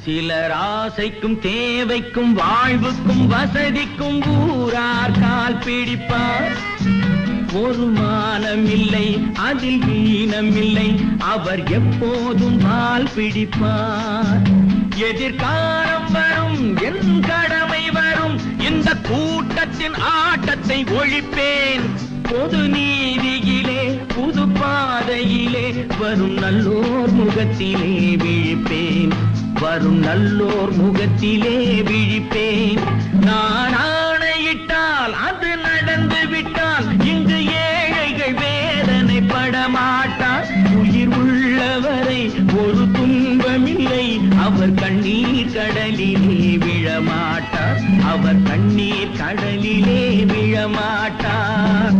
சிலர் ஆசைக்கும் தேவைக்கும் வாழ்வுக்கும் வசதிக்கும் ஊரார் கால் பிடிப்பார். ஒரு மானமில்லை அதில் ஈனமில்லை, அவர் எப்போதும் கால் பிடிப்பார். எதிர்காலம் வரும், என் கடமை வரும், இந்த கூட்டத்தின் ஆட்டத்தை ஒழிப்பேன். பொது நீதியிலே புது பாதையிலே வரும் நல்லோர் முகத்திலே விழிப்பேன். வரும் நல்லோர் முகத்திலே விழிப்பேன். நான் ஆணையிட்டால் அது நடந்து விட்டால் இங்கு ஏழைகள் வேதனைப்பட மாட்டார். உயிர் உள்ளவரை ஒரு துன்பமில்லை, அவர் கண்ணீர் கடலிலே விழமாட்டார். அவர் கண்ணீர் கடலிலே விழமாட்டார்.